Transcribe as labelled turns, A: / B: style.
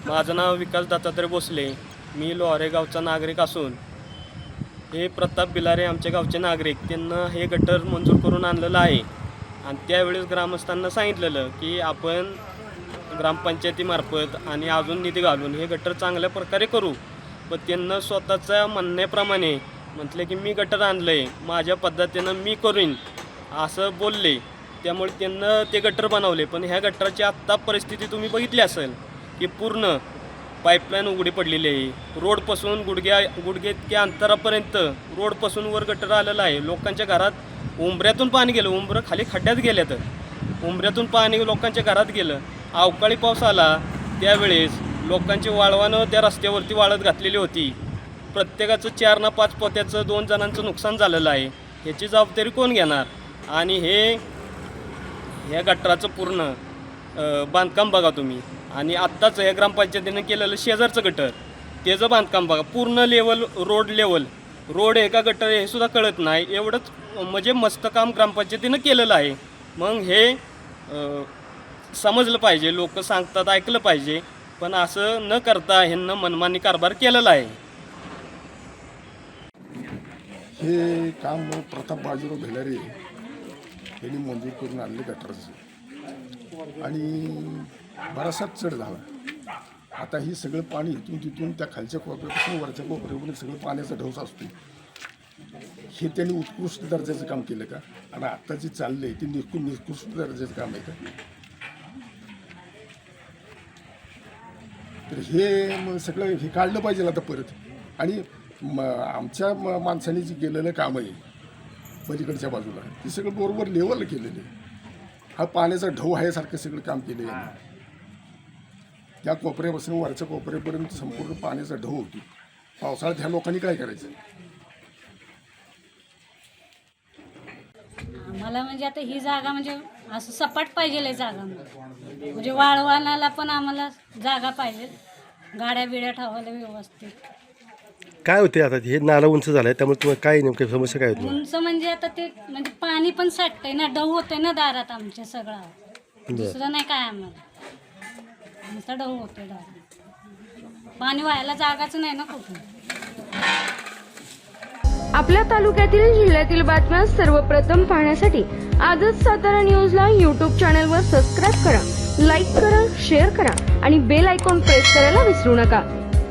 A: माझं नाव विकास दत्तात्रय भोसले. मी लोहारे गावचा नागरिक असून हे प्रताप बिलारे आमच्या गावचे नागरिक त्यांना हे गटर मंजूर करून आणलेलं आहे. आणि त्यावेळेस ग्रामस्थांना सांगितलेलं की आपण ग्रामपंचायतीमार्फत आणि अजून निधी घालून हे गटर चांगल्या प्रकारे करू. पण त्यांना स्वतःच्या म्हणण्याप्रमाणे म्हटले की मी गटर आणलं आहे, माझ्या पद्धतीनं मी करीन असं बोलले. त्यामुळे त्यांना ते गटर बनवले. पण ह्या गटराची आत्ता परिस्थिती तुम्ही बघितली असेल की पूर्ण पाईपलाईन उघडी पडलेली आहे. रोडपासून गुडघे इतक्या अंतरापर्यंत रोडपासून वर गटर आलेलं आहे. लोकांच्या घरात उंबऱ्यातून पाणी गेलं, उंबरं खाली खड्ड्यात गेल्या, तर उंबऱ्यातून पाणी लोकांच्या घरात गेलं. अवकाळी पाऊस आला त्यावेळेस लोकांची वाळवानं त्या रस्त्यावरती वाळत घातलेली होती. प्रत्येकाचं 4 ना 5 पोत्याचं 2 जणांचं नुकसान झालेलं आहे. ह्याची जबाबदारी कोण घेणार? आणि ह्या गटराचं पूर्ण बांधकाम बघा तुम्ही. आणि आत्ताच या ग्रामपंचायतीनं केलेलं शेजारचं गटर त्याचं बांधकाम बघा. पूर्ण लेवल रोड आहे का गटर हे सुद्धा कळत नाही. एवढंच म्हणजे मस्त काम ग्रामपंचायतीनं केलेलं आहे. मग हे समजलं पाहिजे, लोक सांगतात ऐकलं पाहिजे. पण असं न करता ह्यांना मनमानी कारभार केलेला आहे.
B: हे काम प्रताप बाजीराव भिलारे यांनी मंजूर करून आणले गटराचं. आणि बराचसा चढ झाला. आता ही सगळं पाणी इथून तिथून त्या खालच्या कोपऱ्यापासून वरच्या कोपऱ्यापर्यंत सगळं पाण्याचा ढवस असतो. हे त्यांनी उत्कृष्ट दर्जाचं काम केलं का? आणि आता जे चाललंय ते निकृष्ट दर्जाचं काम आहे का? तर हे सगळं हे काढलं पाहिजे आता परत. आणि आमच्या माणसाने जे केलेलं काम आहे पलीकडच्या बाजूला ते सगळं बरोबर लेवल केलेलं आहे. हा पाण्याचा ढव आहे सारखं सगळं काम केलं आहे. त्या कोपऱ्यापासून वरच्या कोपऱ्यापर्यंत संपूर्ण पाण्याचा ढव होतो. पावसाळ्यात ह्या लोकांनी काय करायचं?
C: आम्हाला म्हणजे आता ही जागा म्हणजे असं सपाट पाहिजे जागा, म्हणजे वाळवानाला पण आम्हाला जागा पाहिजे, गाड्या बिड्या ठेवायला व्यवस्थित.
D: काय होते आता हे नाला उंच झालाय त्यामुळे तुम्हाला काय नेमकी समस्या काय होती?
C: उंच म्हणजे आता ते म्हणजे पाणी पण साठतंय ना, डव होतंय ना दारात आमच्या सगळं. दुसरं नाही काय आम्हाला, आमचा डव होतोय दारात. पाणी व्हायला जागाच नाही ना कुठून.
E: आपल्या तालुक्यातील जिल्ह्यातील बातम्या सर्वप्रथम पाहण्यासाठी आजच सातारा न्यूजला यूट्यूब चॅनलवर सबस्क्राईब करा, लाईक करा, शेअर करा आणि बेल आयकॉन प्रेस करायला विसरू नका.